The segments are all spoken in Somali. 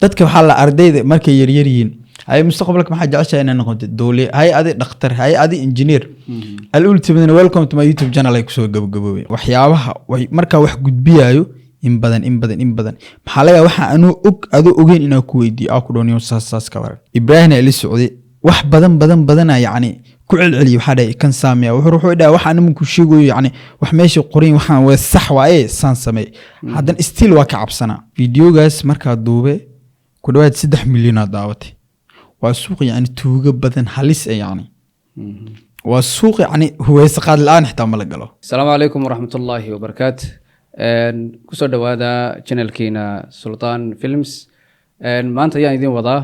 dadka waxaa la ardayda markay yaryar yihiin hay mustaqbalka maxaa jeceshahay inay noqoto dowle hay adi dhakhtar hay adi engineer ultimately welcome to my YouTube channel ay kusoo gabagaboobay waxyaabaha markaa wax gudbiyayo in badan maxaa laga waxa anu adu ogeyn inaa ku weydiiyo aa ku dhooniyo saas ka waran Ibrahim Ali Saudi wax badan yani ku celceliyo waxa dhahay kan saamiya wuxuu dhahay waxa anu ku sheegayo yani wax meesha qorin waxaan waa sax waaye san samay hadan still waa ka cabsana videogaas markaa duube ku dhawaad 3 milyan daawatay waa suuq yani tuuga badan halis yani waa suuq yani huwaysa qaad laan xitaa ma la galo. Assalaamu alaykum warahmatullahi wabarakatuh. Kusoo dhawaada channelkeena Sultan Films. Maanta ayaan idin wadaa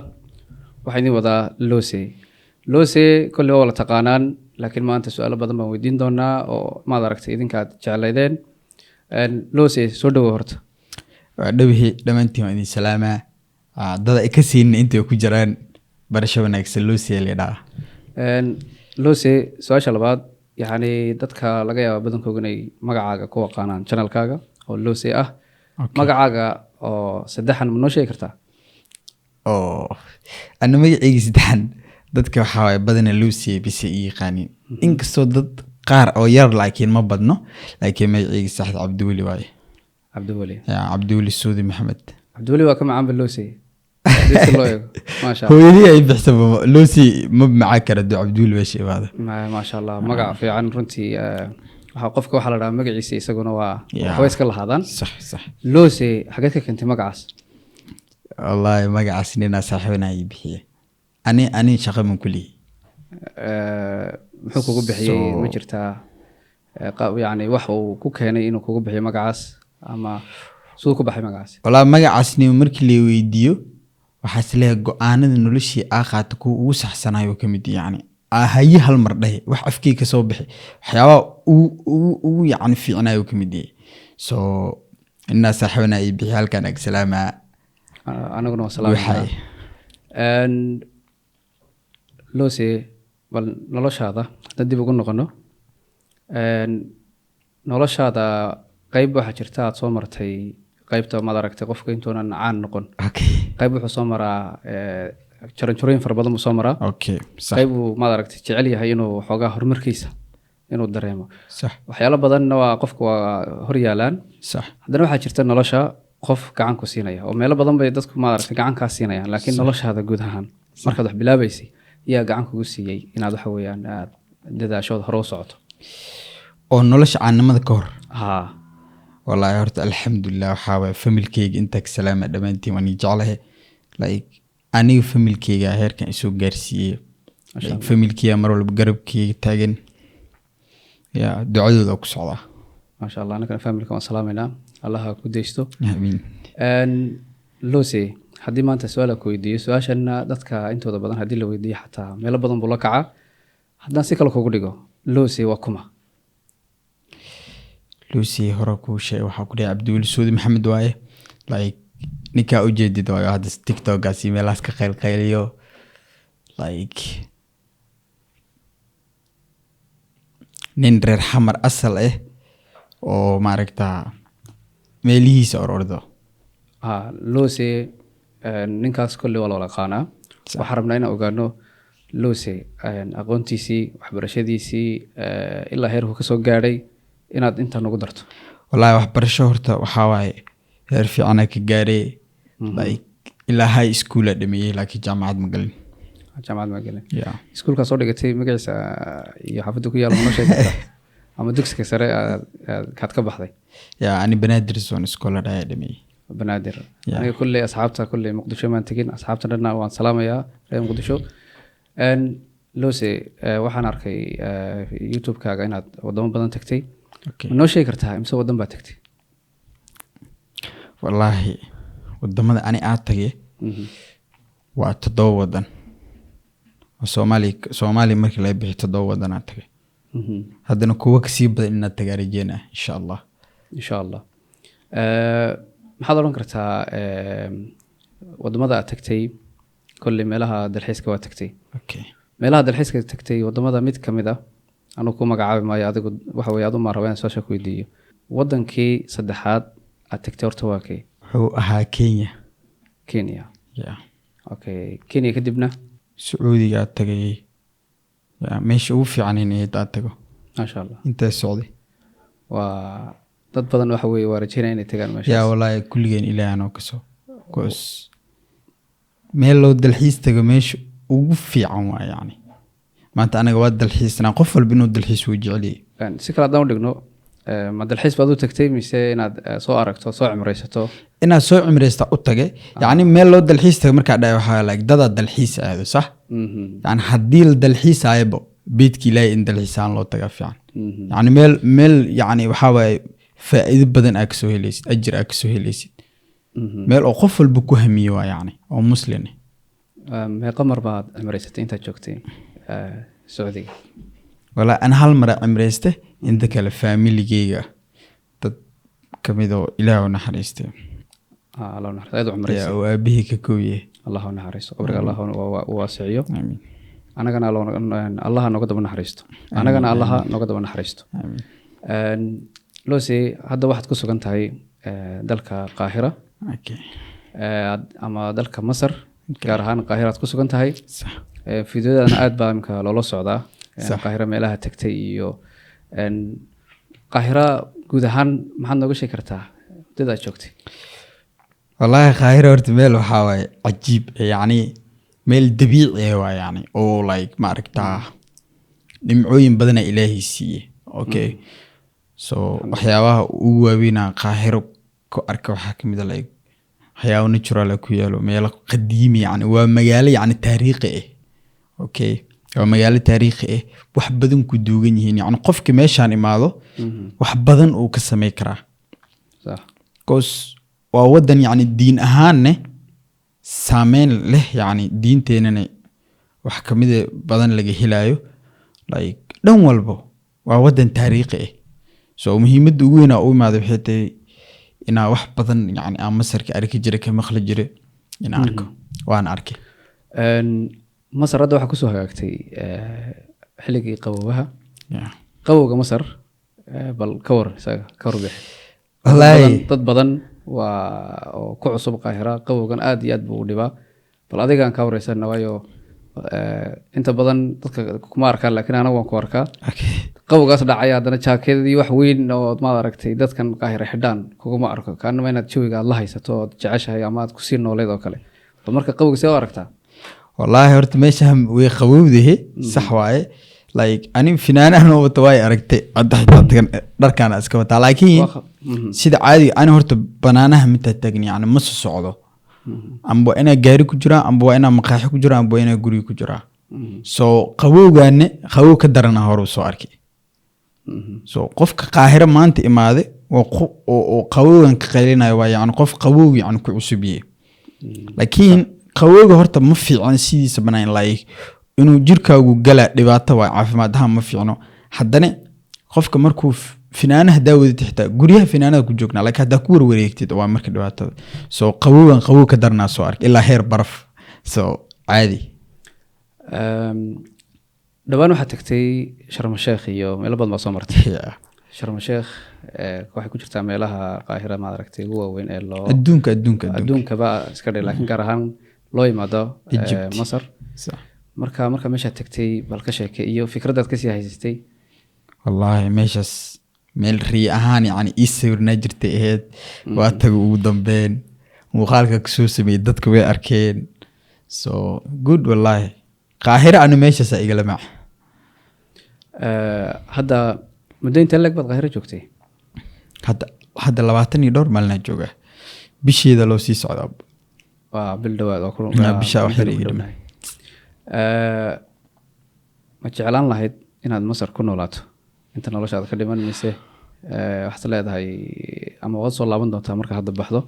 Lose kulli waa la taqaanaan laakiin maanta su'aalo badan baan weydiin doonaa oo maad aragtay idinka aad jeclaydeen. Lose soo dhawo horta. Waa dhawahay dhamaantiin idin salaamaa. Dad ay ka siin inta ku jiraan barasho wanaagsan Lose leedahay. Lose su'aasha labaad yani dadka laga yaabo badankooda inay magacaaga ku waqaanaan channelkaaga oo Lose ah. Magacaaga oo saddexan ma noo sheegi kartaa? Ana magacayga saddexan dadka waxa way badan Lose bisi yaqaanin inkastoo dad qaar oo yar laakiin ma badno laakiin magacayga saxda Abduwali waaye. Abduwali Saudi Maxamed. Abduwali waa ka macaan Lose. ما شاء الله هو اللي بحسب لوسي مو معك رد عبدول وشي هذا ما شاء الله مقع في عن رنتي waxa qofka waxa la dhahaa magaciisa isaguna waa xawees ka lahaadaan صح Lose xageedka keentay magacaas wallahi magacaas nina saaxiibna ay bixiye ani shaqo man kulli muxuu kugu bixiyay ma jirtaa yani wax uu ku keenay inuu kugu bixiyo magacaas ama soo ku baxay magacaas wallahi magacaas ni markii la weydiiyo waxa isleeyahay go'aanada noloshii aqaata ku ugu saxsanayo kamid yani hayi hal mar dhahay wax afkii ka soo bixi waxyaaba uu yani fiicnayo kamid so inna saaxiibna ay bixi halkan ag salaama anaguna salaam Lose bal noloshaada dib ugu noqono noloshaada qayb waxa jirta aad soo martay qaybta ma aragtay qofka intuunan caan noqon qayb wuxuu soo maraa jaranjarooyin fara badan soo maraa qayb ma aragtay jecel yahay inuu xoogaa horumarkiisa inuu dareemo waxyaalo badan waa qofka waa hor yaalaan haddana waxa jirta nolosha qof gacan ku siinaya oo meelo badan bay dadku ma aragtay gacan ka siinayaan laakiin noloshaada guud ahaan markaad wax bilaabaysay yaa gacan kugu siiyay inaad waxa weeyaan aad dadaashood hore u socoto oo nolosha caanimada ka hor والله هرت الحمد لله وحاوي فاميل كيج انتك سلامة دمانتي واني جعله لايك اني فاميل كيج هير كان اسو غارسي فاميل كيج مرول بقرب كيج تاجن يا دعوه دوك صعبة ما شاء الله انا كان فاميل كمان سلامنا الله كوديشتو امين Lose hadii maanta su'aal ku weydiiyo su'aashana dadka intooda badan hadii la weydiiyo xataa meel badan buu la kaca haddaan si kale kugu dhigo Lose waa kuma Lose hore ku shay waxa ku dhahay Abduwali Saudi Maxamed waaye like ninka u jeedid waayo hada TikTok gaasi meelaas ka qaylqayliyo like nin reer xamar asal oo maaragta meelihiisa orordo Lose ninkaas kulli waa la qaana waxa rabnaa inaan ogaano Lose aqoontiisii waxbarashadiisii ilaa heer uu ka soo gaaray inaad inta nagu darto wallahi wax barasho horta waxa waaye heer fiican ka gaaray like ilaa high school dhameeyay laakiin jaamacad ma galin iskuulka soo dhigatay magaciisa iyo xaafadda ku yaal nolosha ama dugsiga sare aad ka baxday ani Banaadir zone school dhameeyay Banaadir aniga kulli asxaabta kulli Muqdisho maan tagin asxaabta dhanna waan salaamayaa reer Muqdisho Lose waxaan arkay YouTube-kaaga inaad wadamo badan tagtay noo sheegi kartaa imse wadan baa tagtay wallahi wadamada ani aad tagay waa 7 wadan Soomaali markii la bixi 7 wadan aad tagay haddana kuwa ka sii badan inaad tagaarijeenaa insha Allah maxaad oran kartaa wadamada aad tagtay kulli meelaha dalxiiska waa tagtay meelaha dalxiiska tagtay wadamada mid kamid ah anu ku magacaabi maayo adigu waxa way aad u maarayaan soo sheeko weydiiyo wadankii saddexaad aad tagtay horta waa kee wuxuu ahaa Kenya okay Kenya kadibna Sacuudiga tagay meesha ugu fiican inay tago ma sha Allah inta socday waa dad badan waxa weeye waa rajaynaa inay tagaan meesha wallahi kulligeen ilaahay anoo kasoo koos meel loo dalxiis tago meesha ugu fiican waa yani maanta anaga waa dalxiisnaa qof walba inuu dalxiis uu jecel yahay si kala daan dhigno ma dalxiis baad u tagtay mise inaad soo aragto soo cimraysato inaad soo cimraysta u tagay yani meel loo dalxiis tago markaa dhaay waxaa like dada dalxiis aado sax yani haddii la dalxiis ayabo beedkii ilaahay in dalxiisaan loo tagaa fiican yani meel yani waxaa waaye faa'iido badan aa kasoo helaysid ajir aa kasoo helaysid meel oo qof walba ku hamiye waa yani oo muslim meeqa mar baad cimraysatay intaad joogtay Sacuudiga walaa an hal mar cimrayste inta kale familigeyga dad kamid oo ilaahay naxariistay Allah naxariisto cimraysa oo aabihii ka kooyay Allah naxariisto qabriga Allah waasiyo amiin anagana Allah noga daba naxariisto anagana Allah noga daba naxariisto amiin loosay hadda waxaad ku sugan tahay dalka Qaahira ama dalka Masar gaar ahaan Qaahira aad ku sugan tahay fiidiyodan aad baa imka loola socdaa Qaahira meelaha tagtay iyo Qaahira guud ahaan maxaad nooga sheegi kartaa dad aad joogtay wallahi Qaahira horta meel waxaa waaye cajiib yani meel dabiici ah waa yani oo like ma aragtaa dhimcooyin badan ilaahay siiyay okay so waxyaabaha ugu waaweyn Qaahiro ku arka waxaa kamid ah like waxyaabo natural ku yaalo meel qadiimi yani waa magaalo yani taariikhi ah okay waa magaalo taariikhi ah wax badan ku duugan yihiin yani qofka meeshaan imaado wax badan uu ka sameey karaa sax koos waa wadan yani diin ahaanne saameyn leh yani diinteenana wax kamid badan laga helayo like dhan walbo waa wadan taariikhi ah so muhiimadda ugu weyn oo imaado waxay tahay inaa wax badan yani aan Masarka arki jiray ka maqli jiray in arko waan arkay Masar hadda waxa ku soo hagaagtay xilligii qabowga qabowga Masar bal ka war isaga ka warbix wallahi dad badan waa ku cusub Qaahira qabowgan aad iyo aad buu u dhibaa bal adiga aan ka wareysanaa waayo inta badan dadka kuma arkaan laakiin anagu waan ku arkaa qabowgaas dhacay haddana jaakeedii wax weyn oo ma aragtay dadkan Qaahira xidhaan kuguma arko kaana inaad jawiga la haysato oo jeceshahay ama aad ku sii nooleed oo kale bal marka qabowga see u aragtaa wallahi horta meesha way qabowdahay sax waaye like ani finaanahan oo wata way aragtay hadda dharkaan iska wata laakiin sida caadi ani horta banaanaha mid taagni yani ma socdo amba ina gaari ku jira amba ina maqaaxi ku jira amba ina guri ku jira so qabowgaane qabow ka darana hor soo arkay so qofka Qaahira maanta imaade oo qabowgan ka qeylinayo waa yani qof qabow yani ku cusubiyay laakiin qabowga horta ma fiican sidiisa banaan like inuu jirkaagu gala dhibaato waa caafimaad ahaan ma fiicno haddana qofka markuu finaanaha daawada xitaa guriyaha finaanada ku joognaa like hadda ku warwareegtid waa marka dhibaatada so qabowgan qabow ka darnaa soo ark ilaa heer baraf so caadi dhawaan waxaad tagtay Sharm el-Sheikh iyo meelo badan baa soo martay Sharm el-Sheikh waxay ku jirtaa meelaha Qaahira ma aragtay ugu waaweyn ee loo adduunka ba iska dhig laakiin gaar ahaan loo yimaado Masar marka meesha tagtay bal ka sheekay iyo fikradaad ka sii haysatay wallahi meeshas meel rii ahaan yani isawirna jirtay ahayd waa tag ugu dambeyn muuqaalka ka soo sameeyay dadku way arkeen so good wallahi Qaahira anu meeshas iga lama hadda muddo inta lag bad Qaahira joogtay hadda 20 iyo dhowr maalin jooga bisheeda loo sii socdaa waa bil dhawaad oo ku bisha wax yar iga dhimay ma jeclaan lahayd inaad Masar ku noolaato inta noloshaada ka dhiman mise waxaad leedahay ama waad soo laaban doontaa marka hadda baxdo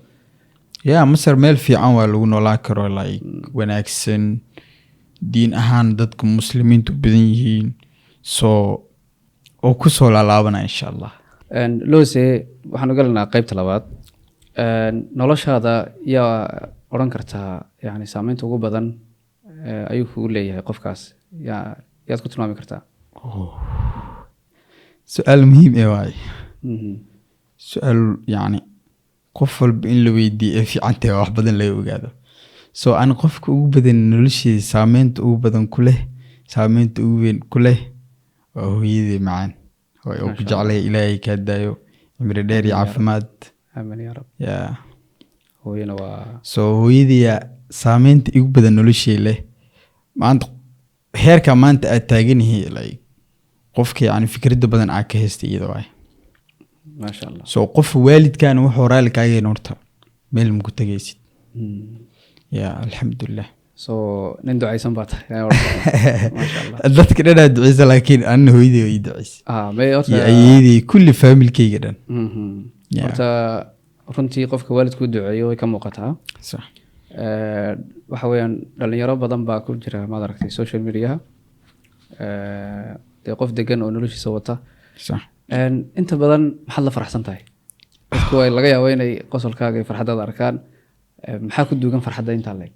Masar meel fiican waa lagu noolaan karo like wanaagsan diin ahaan dadka muslimiintu badan yihiin so oo ku soo laalaabana insha Allah loose waxaan ogalanaa qaybta labaad noloshaada yaa oran kartaa yani saameynta ugu badan ayuu kugu leeyahay qofkaas yaad ku tilmaami kartaa su'aal muhiim ah waay su'aal yani qof walba in la weydiiyo fiicantay wax badan laga ogaado so aan qofka ugu badan noloshiisa saameynta ugu badan ku leh saameynta ugu weyn ku leh waa hooyadii macaan oo ku jeclay ilaahay ka daayo cimri dheer iyo caafimaad aamin ya rab yeah hooyana waa so hooyadii saameynta ugu badan noloshiisa leh maanta heerka maanta aad taagan yahay like qofka yani fikrada badan aad ka haystay iyada waay ma sha Allah so qof waalidkan wuxuu raali kaaga noorta meel ma ku tagaysid ya alxamdulillah so nin ducaysan baa tahay ma sha Allah dadka dhan aad ducaysa laakiin ana hooyadii way ducaysay may iyo ayeeyadii kulli familkayga dhan horta runtii qofka waalidku duceeyo way ka muuqataa sax waxa weeyaan dhalinyaro badan baa ku jira maad aragtay social mediaha dee qof degan oo noloshiisa wata sax inta badan maxaad la faraxsan tahay dadku way laga yaabo inay qosolkaaga iyo farxadaada arkaan maxaa ku duugan farxadda intaa leeg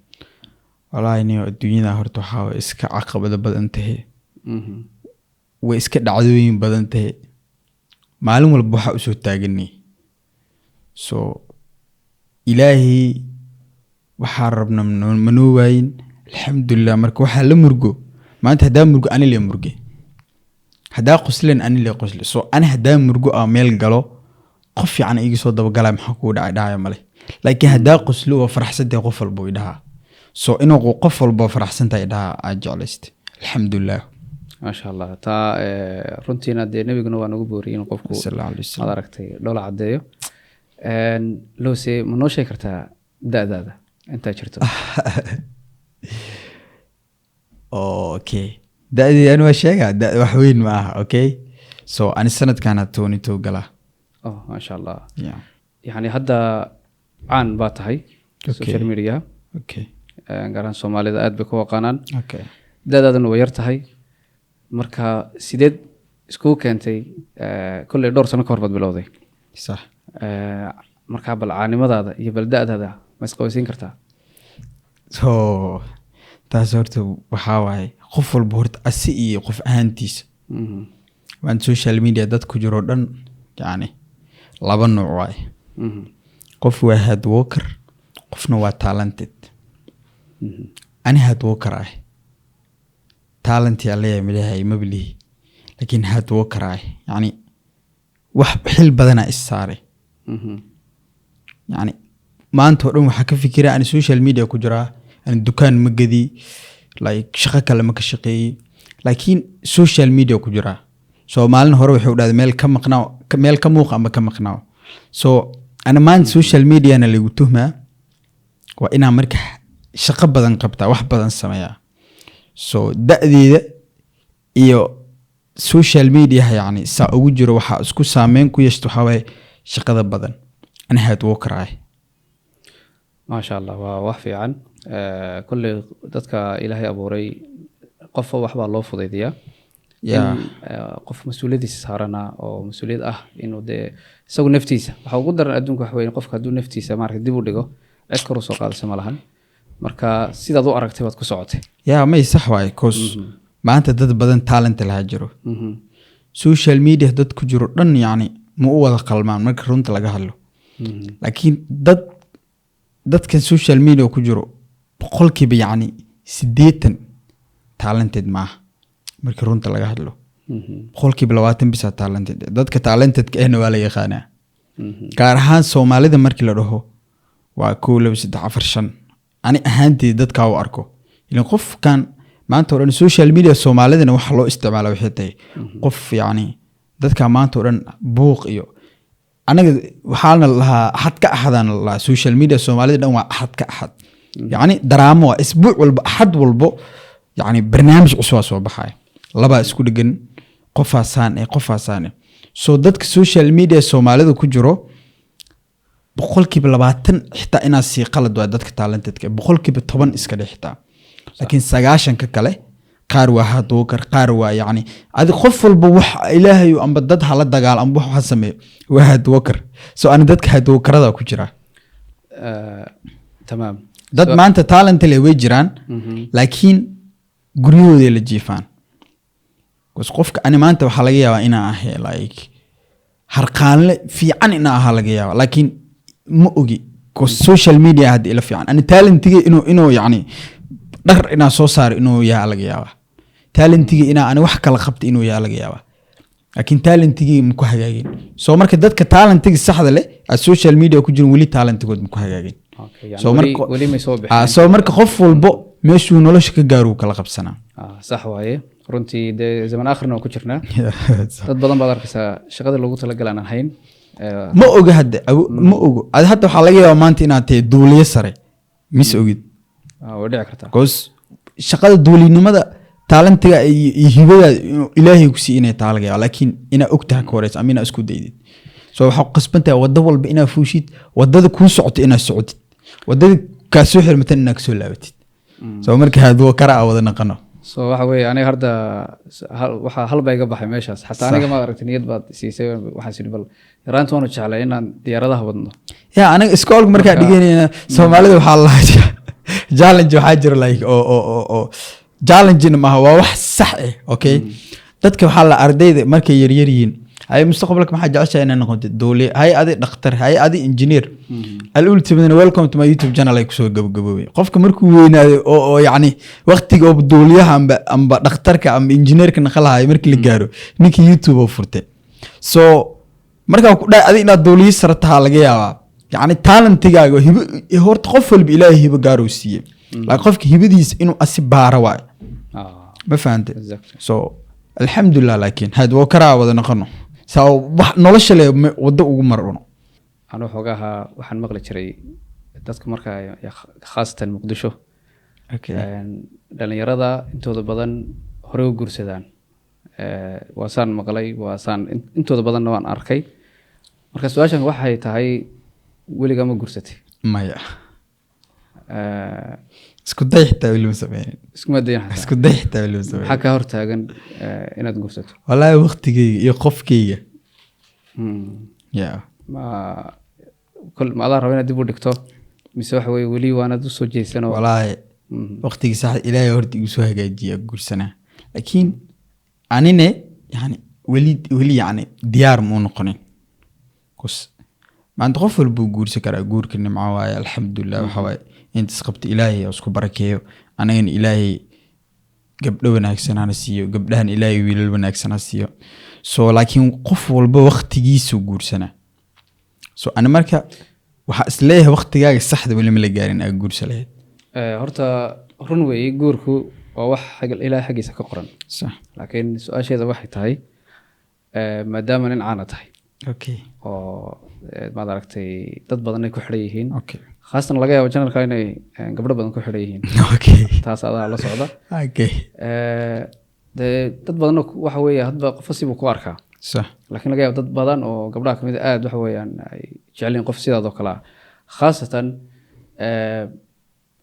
wallaahi niyo adduunyada horta waxaa way iska caqabado badan tahay way iska dhacdooyin badan tahay maalin walba waxaa usoo taaganay so ilaahay waxaa rabna manoo waayin alxamdulilah marka waxaa la murgo maanta haddaa murgo ani le murge haddaa qoslen ani le qosle so ani haddaa murgo aa meel galo qof fiican iga soo dabagalaa maxaa kuu dhacay dhacaya male laakiin haddaa qoslo waa faraxsantahay qof walba idhahaa so inuu qof walba faraxsantahay idhahaa aad jeclaystay alxamdulilah ma sha Allah taa runtiina dee nabiguna waa nagu booriyay in qofku aad aragtay dhoola cadeeyo loose ma noo sheegi kartaa da'daada intaa jirto okay da'dii aan waa sheegaa da wax weyn ma aha okay so ani sanadkaana 22 galaa ma sha Allah yeah yani hadda caan baa tahay social media okay garan Soomaalida aad bay ku waqaanaan okay da'daaduna way yar tahay marka sideed isku keentay kulli dhowr sano ka hor baad bilowday sax marka bal caanimadaada iyo bal da'daada ma isqoysiin kartaa so taas horta waxaa waaye qof walba horta asi iyo qof ahaantiisa waan social media dad ku jiro dhan yani laba nooc waaye qof waa hard worker qofna waa talented ani hard worker ah talent yaa leeyahay midahay mablihi laakiin hard worker ah yani wax xil badana is saaray yani maanta oo dhan waxaa ka fikiraa ani social media ku jiraa ani dukaan ma gadi like shaqo kale ma ka shaqeeyey laakiin social media ku jiraa so maalin hore wuxuu dhahday meel ka muuq ama ka maqnaaw so ana maanta social mediana lagu tuhmaa waa inaa marka shaqo badan qabtaa wax badan sameeyaa so da'deeda iyo social media yani saa ugu jiro waxaa isku saameyn ku yeeshto waxaa waaye shaqada badan ani hard worker ah ma sha Allah waa wax fiican kulli dadka ilaahay abuuray qof wax baa loo fudaydiyaa qof mas'uuliyadiisa saarana oo mas'uuliyad ah inuu dee isagu naftiisa waxa ugu daran adduunka wax weyn qofka hadduu naftiisa maaragtay dib u dhigo cid kor u soo qaadaysa ma lahan marka sidaad u aragtay baad ku socotay may sax waaye cause maanta dad badan talent lahaa jiro social media dad ku jiro dhan yani ma u wada qalmaan marka runta laga hadlo laakiin dadkan social media ku jiro boqolkiiba yani 80 talented maaha marka runta laga hadlo boqolkiiba 20 bisa talented dadka talentedka ahna waa la yaqaanaa gaar ahaan Soomaalida markii la dhaho waa 1 2 3 4 5 ani ahaantii dadka u arko ilaa qofkan maanta oo dhan social media Soomaalidana waxa loo isticmaalaa wixii tahay qof yani dadka maanta oo dhan buuq iyo anaga waxaana lahaa xad ka axadaan la social media Soomaalida dhan waa xad ka axad yani daraamo waa isbuuc walba xad walbo yani barnaamij cusub soo baxay laba isku dhigan qofaasaan so dadka social media Soomaalida ku jiro boqolkiiba 20 xitaa inaa sii qalad waa dadka talentedka boqolkiiba 10 iska dhixtaa laakiin 90 ka kale qaar waa hard worker qaar waa yani adi qof walba wax ilaahay amba dad hala dagaal amba wax sameeyo waa hard worker so ana dadka hard workerada ku jira tamam dad maanta talent leh way jiraan laakiin guryahooda la jiifaan qofka ani maanta waxa laga yaabaa inaa ahay like harqaanle fiican inaa aha laga yaabaa laakiin ma ogi social media hadda ila fiican ani talentiga inuu yani dhar inaa soo saaro inuu yahay laga yaabaa talentiga inaa ani wax kala qabto inuu yahay laga yaabaa laakiin talentigii ma ku hagaagin soo marka dadka talentiga saxda leh social media ku jirin weli talentigood ma ku hagaagin soo marka qof walbo meeshuu nolosha ka gaaro kala qabsanaa sax waaye runtii dee zaman aakhirna waan ku jirnaa dad badan baad arkaysaa shaqada loogu talagalay aan hayn ma oga hadda ma ogo ad hadda waxaa laga yaabaa maanta inaad tahay duuliye sare mis ogid way dhici kartaa because shaqada duulinimada talentiga iyo hibada ilaahay ku sii inay tahay laga yaabaa laakiin inaa ogtahay ka horeysa ama inaa isku daydid soo waxaa ku qasbantahay waddo walba inaa fuushid waddada kuu socoto inaa socotid waddada kaa soo xirmatan inaa kasoo laabatid soo marka hadwa karaa wada naqano so waxa weeye aniga hadda waxaa halba iga baxay meeshaas xataa aniga ma aragtay niyad baad siisay waxaan sidhi bal yaraanta waanu jeclay inaan diyaaradaha wadno ya aniga iskoolka markaa dhiganayna soomaalida waxaa lahaa challenge waxaa jira like oo challenge maaha waa wax sax ah okay dadka waxaa la ardayda markay yaryar yihiin hay mustaqbalka maxaa jeceshahay inay noqoto doole hay adi dhakhtar hay adi engineer ultimately welcome to my YouTube channel ay kusoo gabagaboobay qofka markuu weynaado oo yani waqtiga oo dooliyaha amba dhakhtarka amba engineerka naqalahay markii la gaaro ninkii YouTube oo furtay so markaa ku dhaay adi inaad dooliye sarataha laga yaabaa yani talentigaaga horta qof walba ilaahay hibo gaaro siiyey laakiin qofka hibadiisa inuu asi baara waay ma fahantay so alxamdulillah laakiin had waa karaa wada noqono sao nolosha le waddo ugu marno anuu xoogaha waxaan maqli jiray dadka markaa khaasatan muqdisho dhalinyarada intooda badan hore u guursadaan waasaan maqlay waasaan intooda badanna waan arkay marka su-aashan waxay tahay weligaa ma guursatay maya isku day xitaa weli ma sameynin iskuma dayan isku day xitaa weli ma sameynin maxaa kaa hortaagan inaad guursato wallaahi waqtigeyga iyo qofkeyga ya ma adaa raba inaad dib u dhigto mise waxa weye weli waanaad usoo jeesanoo wallaahi waqtigii saxda ilaahay horta igu soo hagaajiya guursanaa laakiin anine yani weli yani diyaar muu noqonin kus maanta qof walbuu guursan karaa guurka nimco waaye alxamdulilah waxa waaye inta isqabta ilaahay oo isku barakeeyo anagana ilaahay gabdho wanaagsan hana siiyo gabdhahan ilaahay wiilal wanaagsan ha siiyo so laakiin qof walba waqtigiisu guursanaa so ani marka waxaa isleeyahay waqtigaaga saxda weli ma la gaarin aa guursa lahayd horta run weeye guurku waa wax ilaahay xaggiisa ka qoran sax laakiin su-aasheeda waxay tahay maadaama nin caana tahay okay oo maad aragtay dad badan ay ku xidhan yihiin okay khaasatan laga yaabo janalka inay gabdho badan ku xidhan yihiin okay taas adaa la socda okay dee dad badanna waxa weeye hadba qofa sibuu ku arkaa sax laakiin laga yaabo dad badan oo gabdhaha kamid a aada waxa weeyaan ay jeceliin qof sidaadoo kale ah khaasatan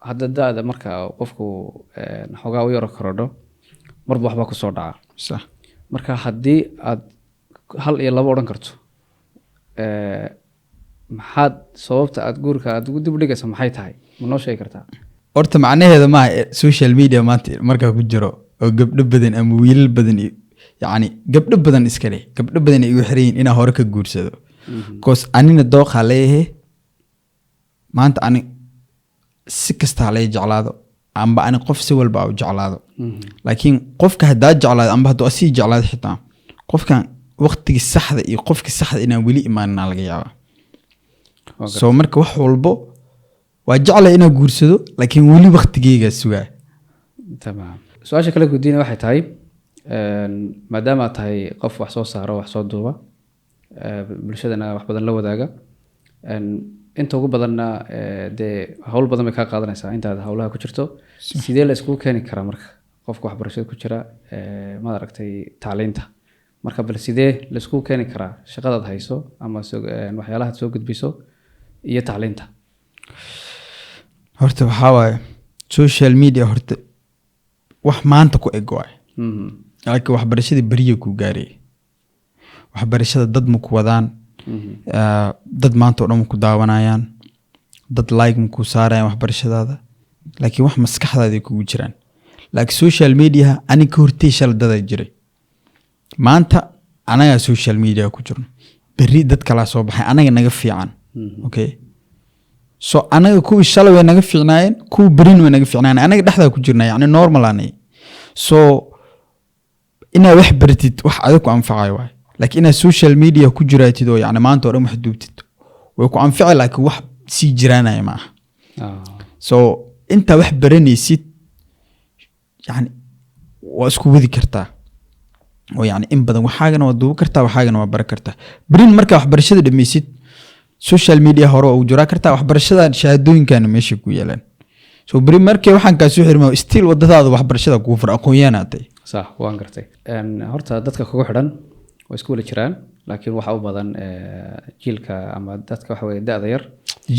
hadda da-da marka qofku xoogaa u yaro korodho marba waxbaa kusoo dhaca sax marka haddii aad hal iyo labo odhan karto maxaad sababta aad guurka aad ugu dib u dhigaysa maxay tahay ma noo sheegi kartaa horta macnaheeda maaha social media maanta markaa ku jiro oo gabdho badan ama wiilal badan yani gabdho badan iska leh gabdho badan ay igu xirayin inaa hore ka guursado bcause anina dooqaa leeyahay maanta ani si kastaa lay jeclaado amba ani qof si walba u jeclaado laakiin qofka haddaa jeclaado amba hadduu asii jeclaado xitaa qofkan waqtigii saxda iyo qofkii saxda inaan weli imaanina laga yaabaa so marka wax walbo waa jeclay inaan guursado laakiin weli waqtigeygaa sugaa tamaam su-aasha kale gudiina waxay tahay maadaama aad tahay qof wax soo saaro wax soo duuba bulshadana wax badan la wadaaga inta ugu badanna dee hawl badan bay kaa qaadanaysaa intaad hawlaha ku jirto sidee la iskugu keeni karaa marka qofka waxbarashada ku jira maad aragtay tacliinta marka bal sidee la iskugu keeni karaa shaqadaad hayso ama waxyaalahaad soo gudbiso iyo tacliinta horta waxaa waaye social media horta wax maanta ku eg waay laakiin waxbarashada beriya ku gaaraya waxbarashada dad ma ku wadaan dad maanta oo dhan ma ku daawanayaan dad like ma ku saarayaan waxbarashadaada laakiin wax maskaxdaada kugu jiraan laakiin social media aniga ka hortay shala dada jiray maanta anagaa social media ku jirno beri dad kalaa soo baxay anaga naga fiican okay so anaga kuwii shalay way naga fiicnaayeen kuwii berin way naga fiicnaayeen anaga dhexdaa ku jirnaa yacni normal aanay so inaa wax baratid wax adag ku anfacayo waay laakiin inaa social media ku jiraatid oo yacni maanta oo dhan wax duubtid way ku anfici laakiin wax sii jiraanaya ma aha so intaa wax baranaysid yacni waa isku wadi kartaa oo yacni in badan waxaagana waa duubi kartaa waxaagana waa baran kartaa berin markaa waxbarashada dhammaysid social media hore ugu jiraa kartaa waxbarashada shahaadooyinkaana meesha ku yeelaan so beri markay waxaan kaa soo xirmaa still wadadaada waxbarashada kugu fur aqoon-yaanaatay sax waan gartay horta dadka kugu xidhan way isku wala jiraan laakiin waxa u badan jiilka ama dadka waxa weeye da'da yar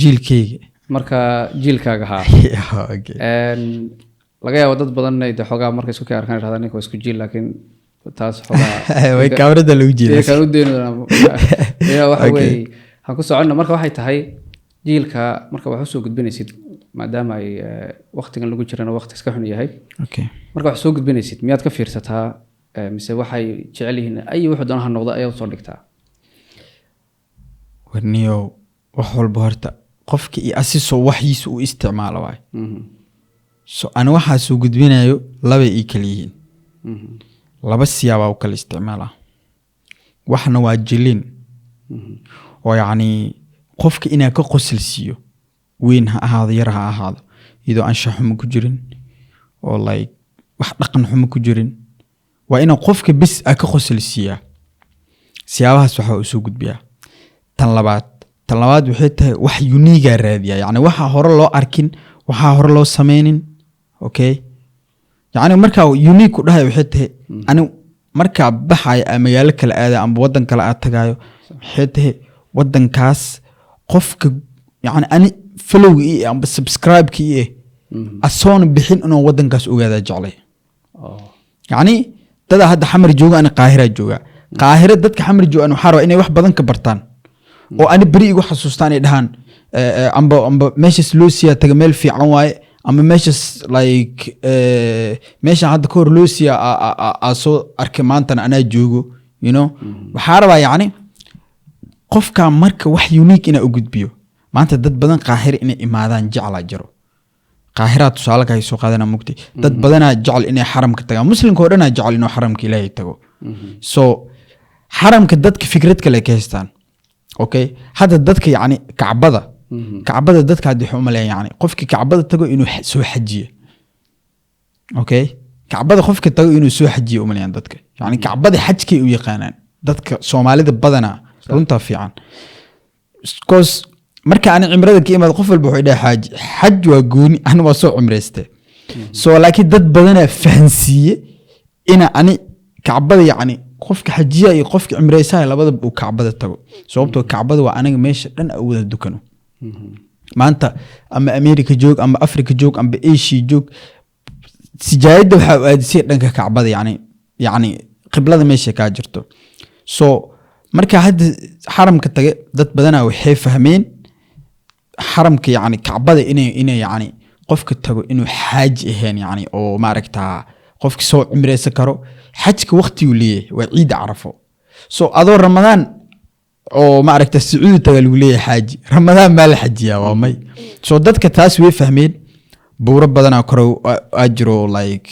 jiilkayga marka jiilkaaga haa laga yaabo dad badan inay xoogaa markay isku ka arkaan yidhahdaan ninka waa isku jiil laakiin taas xoogaa way kaamirada lagu jeedaa kan u deynaa waxa weeye waxaan ku soconna marka waxay tahay jiilka marka wax usoo gudbinaysid maadaama ay waqtigan lagu jirana waqti iska xun yahay marka wax soo gudbinaysid miyaad ka fiirsataa mise waxay jecel yihiin ay wuxuu doonaha noqdo ayaad soo dhigtaa warniyo wax walba horta qofka iyo asisoo waxyiisa uu isticmaalo waay so ani waxaa soo gudbinayo labay ii kala yihiin laba siyaabaa u kala isticmaalaa waxna waa jilin oo yacni qofka inaa ka qosol siiyo weyn ha ahaado yar ha ahaado iyadoo anshax xumo ku jirin oo like wax dhaqan xumo ku jirin waa inaa qofka bis a ka qosol siiyaa siyaabahaas waxaa u soo gudbiyaa tan labaad waxay tahay wax uniigaa raadiyaa yacni waxaa hore loo arkin waxaa hore loo sameynin okay yacni markaa unique ku dhahay waxay tahay ani markaa baxayo a magaalo kale aadayo amba waddan kale aad tagaayo waxay tahay waddankaas qofka yacni ani followga ii amba subscribe-ka ii asoona bixin inuu waddankaas ogaadaa jeclay yacni dadaa hadda xamar jooga ani qaahiraa joogaa qaahira dadka xamar joogaan waxaa rabaa inay wax badan ka bartaan oo ani beri igu xasuustaan ay dhahaan amba meeshaas loo siiyaa taga meel fiican waaye ama meeshaas like meeshaan hadda ka hor loo siiyaa aa soo arkay maantana anaa joogo you know waxaa rabaa yacni qofkaa marka wax unique inaa u gudbiyo maanta dad badan qaahira inay imaadaan jeclaa jiro qaahiraa tusaale ka soo qaadana mugtay dad badanaa jecel inay xaramka tagaan muslimka oo dhanaa jecel inuu xaramka ilaahay tago so xaramka dadka fikrad kale ka haystaan okay hadda dadka yacni kacbada dadka hadda waxay u maleeyaan yacni qofkii kacbada tago inuu soo xajiyo okay kacbada qofka tago inuu soo xajiyo u maleeyaan dadka yacni kacbada xajkay u yaqaanaan dadka soomaalida badanaa runtaa fiican because marka ani cimrada ka imaado qof walba wuxuu dhahay xaj waa gooni ani waa soo cimrayste so laakiin dad badanaa fahansiiye ina ani kacbada yacni qofka xajiya iyo qofka cimraysaha labadaba uu kacbada tago sababtoo kacbada waa anaga meesha dhan a wada dukano maanta ama America joog ama Africa joog ama Asia joog sijaayada waxaa u aadisay dhanka kacbada yacni qiblada meesha kaa jirto so marka hadda xaramka tage dad badanaa waxay fahmeen xaramka yacni kacbada inay yacni qofka tago inuu xaaji ahayn yacni oo maaragtaa qofka soo cimraysan karo xajka waqtigu leeyahay waa ciid carafo so adoo ramadaan oo maaragtaa sacuudi taga lagu leeyahay xaaji ramadaan maa la xajiyaa waa may so dadka taas way fahmeen buuro badanaa kore aa jiro like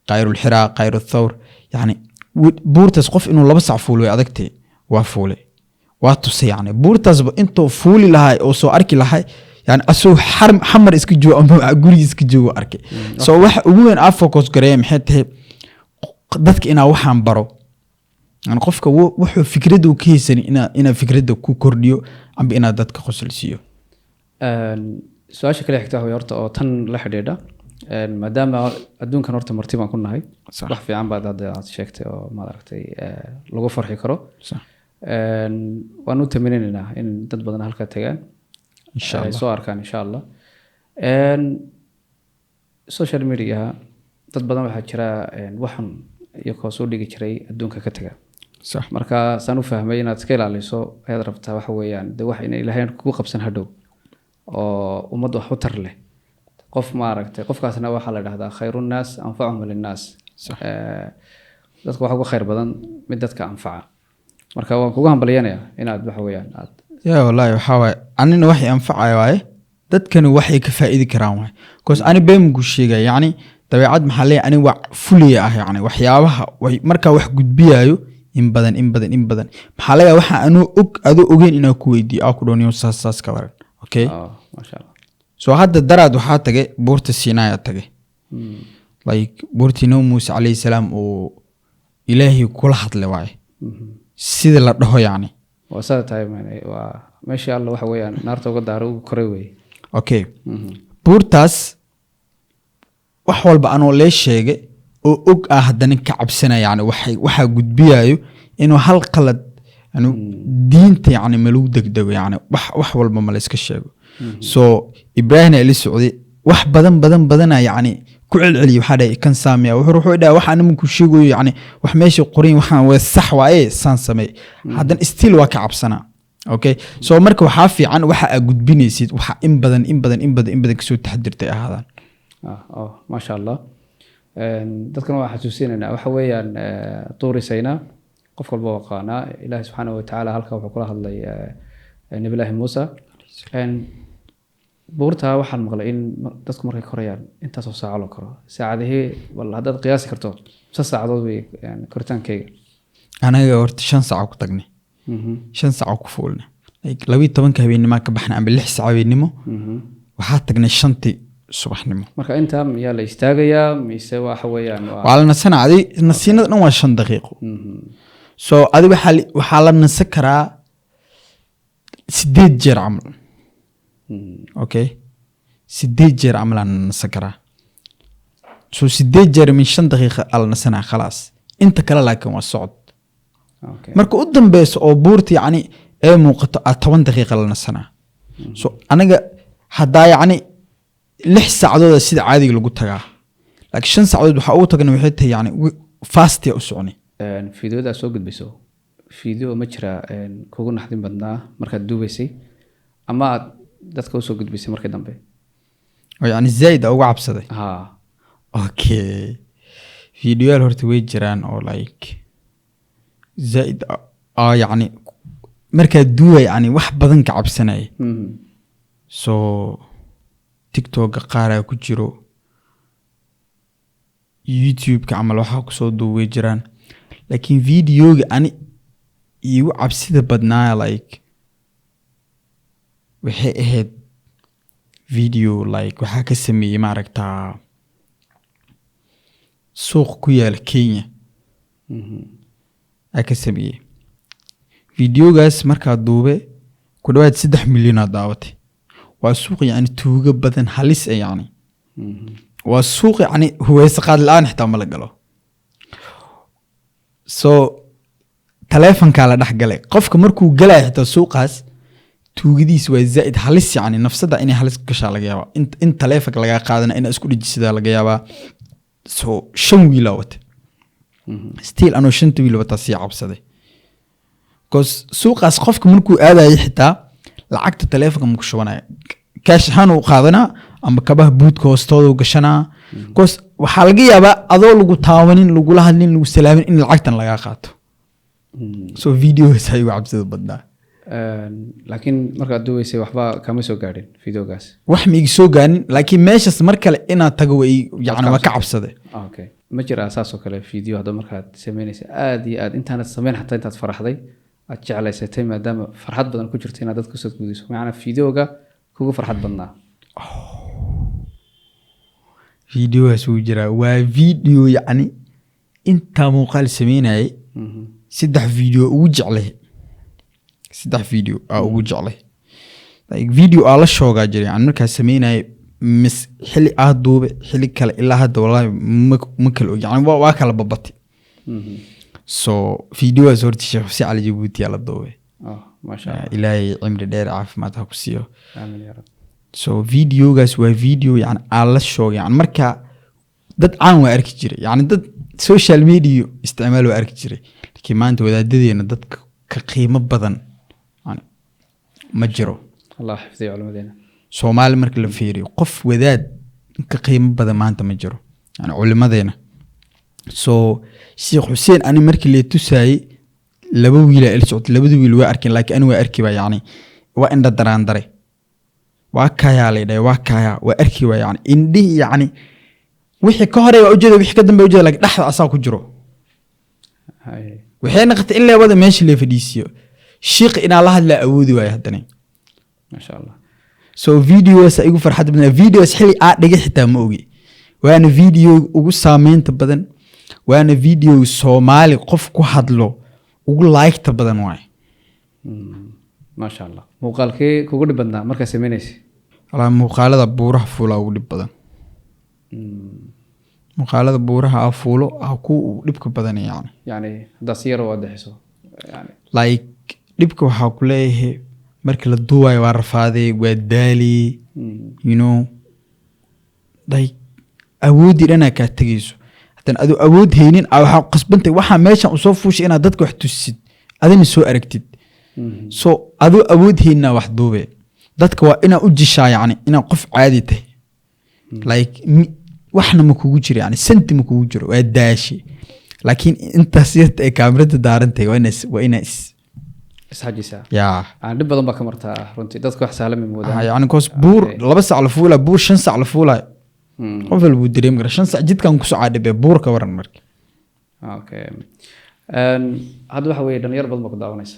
qayrulxiraa qayruthawr yacni buurtaas qof inuu 2 sac fuulo way adagtay waa fuule waa tusay yacni buurtaasba intuu fuuli lahay oo soo arki lahay yani asoo xamar iska joogo ama guriga iska joogo arkay so waxa ugu weyn aa focus gareeya maxay tahay dadka inaa waxaan baro yani qofka wuxuu fikrada ka haysan inaa fikrada ku kordhiyo amba inaa dadka qosolsiiyo su-aasha kale xigta way horta oo tan la xidhiidha maadaama adduunkan horta marti baan ku nahay wax fiican baad hadda aad sheegtay oo maad aragtay lagu farxi karo waan u taminaynaa in dad badan halka tagaan ay soo arkaan insha Allah social media dad badan waxaa jira waxan iyagoo soo dhigi jiray adduunka ka taga marka saan u fahmay inaad iska ilaaliso ayaad rabtaa waxa weeyaan de wax in ilaahay kugu qabsan hadhow oo ummad wax u tar leh qof ma aragtay qofkaasna waxaa la yiraahdaa khayrun naas anfa'uhum linnaas dadka waxa ugu khayr badan mid dadka anfaca marka waan kugu hambalyeynaya inaad waxa weeyaan aad wallahi waxa way anina wax anfacay waaye dadkani waxay ka faa'iidi karaan waay because ani beemku sheegay yani dabeecad maxaa leeyahay ani waa fuliya ah yani waxyaabaha markaa wax gudbiyayo in badan maxaa leeyahay waxa anuu adoo ogeyn inaa ku weydiiyo aa ku dhooniyo saas ka waran okay masha Allah so hadda daraad waxaa tagay buurta Sinai tagay like buurtii Nabi Muuse alayhi salaam oo ilaahi kula hadlay waay sida la dhaho yani وصلت هاي ما شاء الله waxa weeyaan naarta uga daaro ugu koray way okay buurtaas wax walba anoo lee sheegay oo og ah haddana ka cabsana yani waxa gudbiyayo inuu hal qalad inuu diinta yani maluu degdego yani wax walba ma la iska sheego so Ibrahim ali Saudi wax badan yani ku celceliyo waxa dhahay kan saamiya wuxuu dhahay waxa aan ku sheegayo yani wax meesha qorin waxaan waa sax waaye san samay hadan still waa ka cabsana okay so marka waxa fiican waxa aad gudbinaysid waxa in badan ka soo taxdirtay ahaadaan ma sha Allah dadkan waxa xasuusinayna waxa weeyaan tuurisayna qof walba waqaana Ilaahay subhanahu wa ta'ala halka wuxuu kula hadlay Nabi Ilaahi Muuse buurta waxaan maqlay in dadku markay korayaan intaas oo saac loo koro saacadihii wal hadda qiyaasi karto 6 saacadood way yani koritaankayga anaga horta 5 saac ku tagnay 5 saac ku fuulna like 12 habeenimo ka baxna ama 6 saac habeenimo waxa tagnay 5 subaxnimo marka inta miyaa la istaagayaa mise waxa weeyaan waalna sanacadi nasiinada dhan waa 5 daqiiqo so adi waxa la nasan karaa 8 jeer camal okay 8 jeer عملان نسكرة شو 8 jeer من 5 دقيقة على نسنا خلاص انت كلا لكن والصعد okay مركو قدام بس او بورتي يعني ايه موقت 8 دقيقة على نسنا شو انا هدا يعني 6 ساعات سيد عادي لو قلتها لكن 5 ساعات waxa uu tagay wixii yani fast u soconi fiidiyoda soo gudbiso fiidiyo ma jira kugu naxdin badnaa markaad duubaysay ama dadka soo gudbisay markii dambe يعني زايد او عبسده اوكي فيديو horta way jiraan oo like زايد يعني marka duway yani wax badan ka cabsanay so TikTok qaar ku jiro YouTube ka amal waxa ku soo duway jiraan laakiin videoga ani iyo cabsida badnaa like waxay ahayd video like waxa ka sameeyay ma aragtaa suuq ku yaal Kenya aka sameeyay videogaas marka duube ku dhawaad 3 milyan daawatay waa suuq yani tuuga badan halis ah yani waa suuq yani huwaysa qaad laan xitaa ma la galo so telefonka la dhaxgalay qofka markuu galay xitaa suuqaas tuugadiis waa zaid halis yani nafsada inay halis gasha laga yaaba in telefonka laga qaadana in isku dhijisada laga yaaba so 5 wiilawat still ano 5 wiilawat si cabsaday cause suuqaas qofka markuu aadayo xitaa lacagta telefonka ma ku shubanay cash ahaan uu qaadana ama kabaha buudka hoostooda u gashana cause waxa laga yaaba adoo lagu taawanin lagu la hadlin lagu salaamin in lacagtan laga qaato so videos ay cabsida badnaa laakiin marka aad duubaysay waxba kama soo gaadhin videogaas wax ma iga soo gaarin laakiin meeshas mar kale inaad tago way yani waa ka cabsaday okay ma jira asaas oo kale video hadda markaad sameynaysa aad iyo aad intaanad sameyn xataa intaad faraxday aad jeclaysatay maadaama farxad badan ku jirto inaad dadka soo gudbiso macna videoga kugu farxad badnaa videogaas uu jira waa video yani inta muuqaal sameynay 3 video ugu jeclay 3 video ugu jeclay like video ala shooga jiray aan markaa sameynay mis xili aad duube xili kale ilaa hadda wallahi ma kala yani waa kala babati so videos horti Sheekh Xuseen Ali Jabuuti ala duube ma sha Allah ilaahay cimri dheer caafimaad ha ku siiyo aamin ya rab so videogaas waa video yani ala shooga yani markaa dad aan waa arki jiray yani dad social media isticmaal waa arki jiray laakiin maanta wadaadadeena dadka ka qiimo badan yani ma jiro Allah xifdiyo culimadeena Soomaali marka la fiiriyo qof wadaad ka qiimo badan maanta ma jiro yani culimadeena so Sheekh Xuseen ani markii la tusay laba wiil ay socod labada wiil waa arkin laakiin ani waa arki ba yani waa inda daraan daray waa kayaa la dhahay waa kayaa waa arki waa yani indhihi yani wixii ka hore waa ujeeda wixii ka dambe ujeeda laakiin dhaxda asaa ku jiro waxay noqotay in leebada meesha la fadhiisiyo shiiq inaa la hadlaa awoodi waayo haddana masha allah so videos igu farxad badan videos xilli aa dhigay xitaa ma ogi waana video ugu saameynta badan waana video Soomaali qof ku hadlo ugu like-ta badan waay masha allah muuqaalkee kugu dhib badnaa markaa sameynaysa wala muuqaalada buuraha fuula ugu dhib badan muuqaalada buuraha fuulo ku dhibka badan yani hadda si yar oo wadexiso yani like dhibka waxa ku leeyahay marka la duuwayo waa rafaaday waa daali you know like awoodi dhana ka tagayso hadan adu awood haynin waxa qasbantay waxa meeshan u soo fuushay inaad dadka wax tusid adina soo aragtid so adu awood hayna wax duube dadka waa ina u jishaa yani ina qof caadi tahay like waxna ma kugu jiro yani santi ma kugu jiro waa daashi laakiin inta siyada ay kaamirada daarantay waa ina isxajisa yaa aan dhib badan ba ka martaa runtii dadku wax sahlan ma moodaan yani koos buur 2 saac la fuula buur 5 saac la fuula qof walba dareem kara 5 saac jidkan ku soo caadibay buur ka waran markii okay hadda waxa weeye dhalinyaro badan ba ku daawanaysa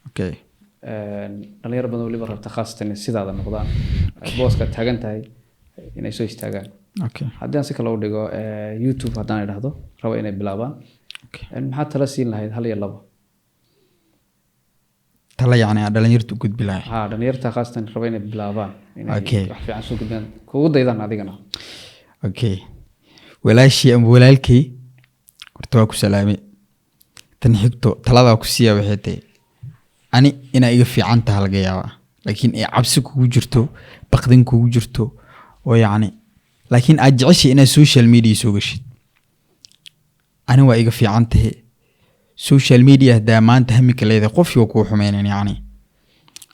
okay dhalinyaro badan waliba rabta khaasatan sidaada noqdaan booska taagan tahay inay soo istaagaan okay haddii aan si kale u dhigo YouTube haddaan idhaahdo rabo inay bilaabaan maxaa tala siin lahayd hal iyo labo tala yani dhalinyartu gudbi lahayd dhalinyarta khaasatan rabo inay bilaabaan inay wax fiican soo gudbiyaan kugu daydaan adigana okay walaashii ama walaalkii horta waa ku salaamay tan xigto talada ku siiya waxay tahay ani ina iga fiican tahay laga yaabaa laakiin ay cabsi kugu jirto baqdin kugu jirto oo yani laakiin aad jeceshay inaad social media soo gashid ani waa iga fiican tahay social media hadaa maanta hamika leedahay qof yoo kuu xumeyneen yani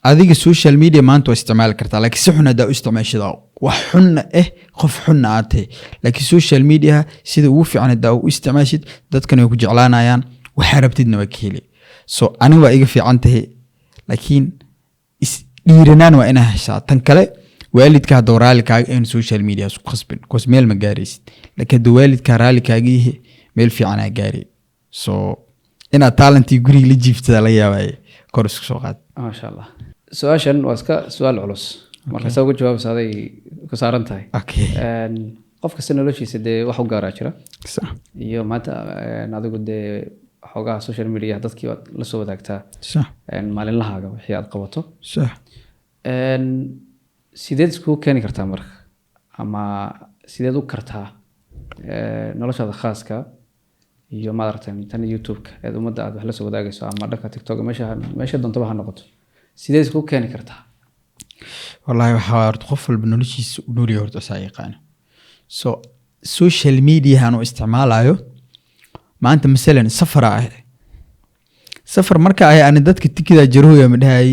adiga social media maanta waa isticmaali kartaa laakiin si xun hadaa u isticmaashida wax xunna qof xunna aad tahay laakiin social media sida ugu fiican hadaa u isticmaashid dadkan way ku jeclaanayaan waxa rabtidna waa ka heli so ani waa iga fiican tahay laakiin dhiiranaan waa inaa heshaa tan kale waalidka hadoo raali kaaga in social media isku qasbin koos meel ma gaaraysid laakiin hadoo waalidka raali kaaga yahay meel fiican aa gaari so inaad talentii guriga la jiiftada la yaabay kor isku soo qaad masha allah su'aashan waa iska su'aal culus marka soo jawaabaysa aday ku saaran tahay okay qof kasta noloshiisa dee wax u gaaraa jira sax iyo maanta adigu dee xogaha social media dadkii la soo wadaagtaa sax maalinlahaaga wixii aad qabato sax sideed isku keeni kartaa marka ama sideed u kartaa noloshaada khaaska iyo maaragtay tan YouTube-ka ee ummadda aad wax la soo wadaagayso ama dhanka TikTok meesha doontaba ha noqoto sideed isku keeni kartaa wallahi waxa horta qof walba noloshiisa u nool yahay horta saa yaqaan so social media aanu isticmaalayo maanta misalan safar marka ay aan dadka tikida jarooya ma dhahay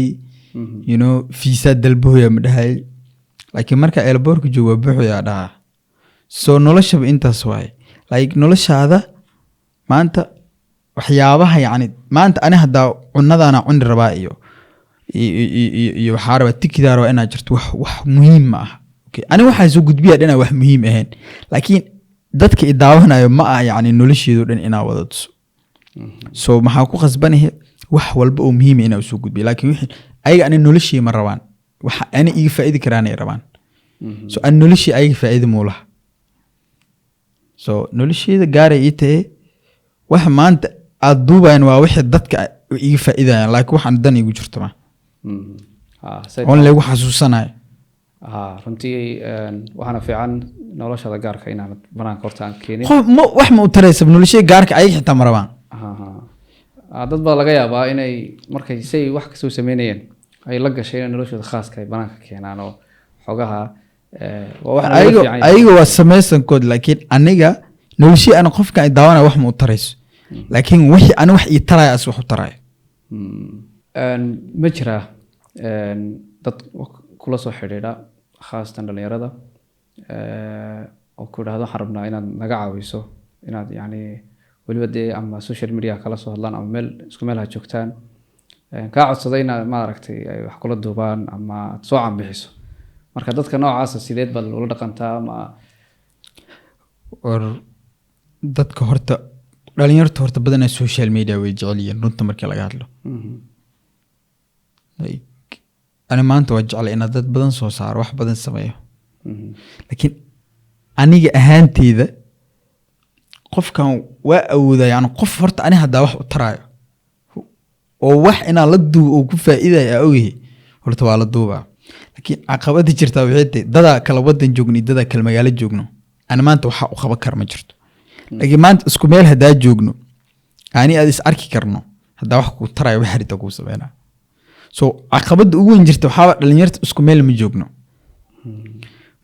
you know visa dalbooya ma dhahay laakiin marka airport-ka joogo buuxaya dhaha so noloshaba intaas waay like noloshaada maanta waxyaabaha yani maanta ani hadaa cunadana cuni rabaa iyo waxaa rabaa tikidaa rabaa inaad jirto wax muhiim ma ah okay ani waxaa soo gudbiyaa dhanaa wax muhiim ahayn laakiin dadka i daawanayo ma ah yani nolosheedu dhan inaa wada tuso so maxaa ku qasbanahay wax walba oo muhiim ah inaa soo gudbiyo laakiin wixii ayaga ani noloshii ma rabaan waxa ani iga faa'iidi karaan ay rabaan so ani noloshii ayaga faa'iidi muulaha so nolosheeda gaaray ii tahay wax maanta aad duubayaan waa wixii dadka iga faa'iidayaan laakiin waxaan dan igu jirto ma on lagu xasuusanayo runtii waxaana fiican noloshada gaarka inaanad banaanka horta aan keenin wax ma u taraysa noloshada gaarka ayaga xitaa ma rabaan dad baa laga yaabaa inay markay say wax kasoo sameynayeen ay la gashay inay noloshooda khaaska ay banaanka keenaan oo xogaha ayaga waa samaysankood laakiin aniga noloshii ana qofka ay daawanaya wax ma u tarayso laakiin wixii ani wax ii taraya as wax u taraya ma jiraa dad kula soo xidhiidha khaasatan dhalinyarada oo ku idhahdo waxaan rabnaa inaad naga caawiso inaad yani weliba dee ama social media kala soo hadlaan ama isku meel ha joogtaan kaa codsaday inaad maaragtay ay wax kula duubaan ama aad soo cambixiso marka dadka noocaasa sideed baad ula dhaqantaa ma or dadka horta dhalinyarta horta badanaa social media way jecel yihiin runta markii laga hadlo ani maanta waa jeclay inaan dad badan soo saaro wax badan sameeyo laakiin aniga ahaanteyda qofkan waa awoodaa yani qof horta ani haddaa wax u taraayo oo wax inaan la duubo oo ku faa'iidaya aa ogahay horta waa la duubaa laakiin caqabada jirtaa waxay tahay dadaa kala wadan joogno iyo dadaa kala magaalo joogno ani maanta waxaa u qaban kara ma jirto laakiin maanta isku meel haddaa joogno ani aad is arki karno haddaa wax kuu taraayo wax harita kuu sameynaa so caqabada ugu weyn jirta waxaaba dhalinyarta isku meel ma joogno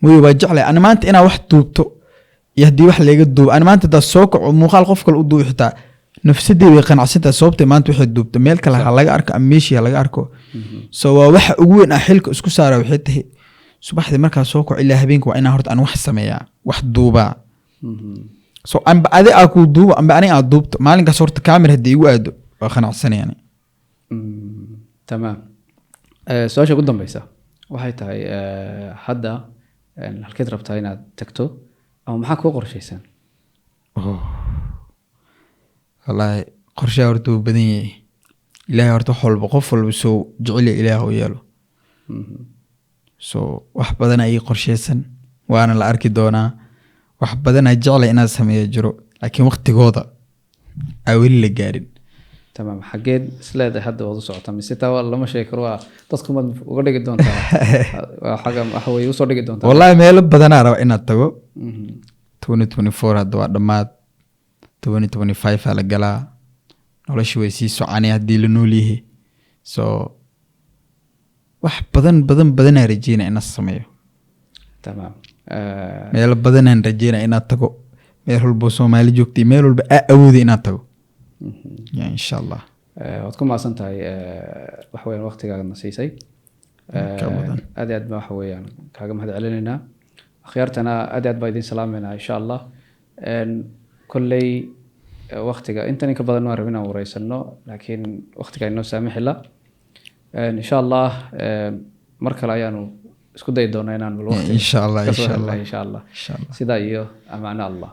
mooye waa jeclay ani maanta inaa wax duubto iyo haddii wax laga duubo ani maanta haddaa soo kaco muuqaal qof kale u duubi xitaa nafsadey way qanacsantahay sababtay maanta waxay duubto meel kale ha laga arko ama meeshii ha laga arko so waa waxa ugu weyn ah xilka isku saara waxay tahay subaxdii markaa soo kaco ilaa habeenka waa inaa horta aan wax sameeyaa wax duubaa so amba adi aa kuu duubo amba ani aa duubto maalinkaas horta kaamir haddii igu aado waa qanacsanayani tamaam su-aasha ugu dambeysa waxay tahay hadda halkeed rabtaa inaad tagto ama maxaa kuu qorshaysan wallaahi qorshaha horta wuu badan yahay ilaahay horta wax walba qof walba soo jecelya ilaah u yeelo so wax badanaa ii qorshaysan waana la arki doonaa wax badanaa jeclay inaad sameeya jiro laakiin waqtigooda aa weli la gaarin tamaam xageed isleedahay hadda waad u socota mise taa lama sheegi karo waa dadku mad uga dhigi doontaa xaga waxa way usoo dhigi doontaa wallaahi meelo badanaa raba inaad tago 2024 hadda waa dhammaad 2025 aa la galaa nolosha way sii soconay haddii la nool yahay so wax badanaa rajeynaa inaad sameeyo tamaam meelo badanaan rajeynaa inaad tago meel walbo Soomaali joogtay meel walba aa awooday inaad tago ya insha Allah waad ku maasan tahay wax weyn waqtigaaga siisay aad aad waxa weeyaan kaaga mahad celinaynaa akhyaartana aad baa idin salaameynaa insha Allah kulley waqtiga intan ka badan waan rabinaa wareysano laakiin waqtiga inoo saamixi la insha Allah mar kale ayaanu isku day doonaa inaan bal waqti insha Allah insha Allah sida iyo amaana Allah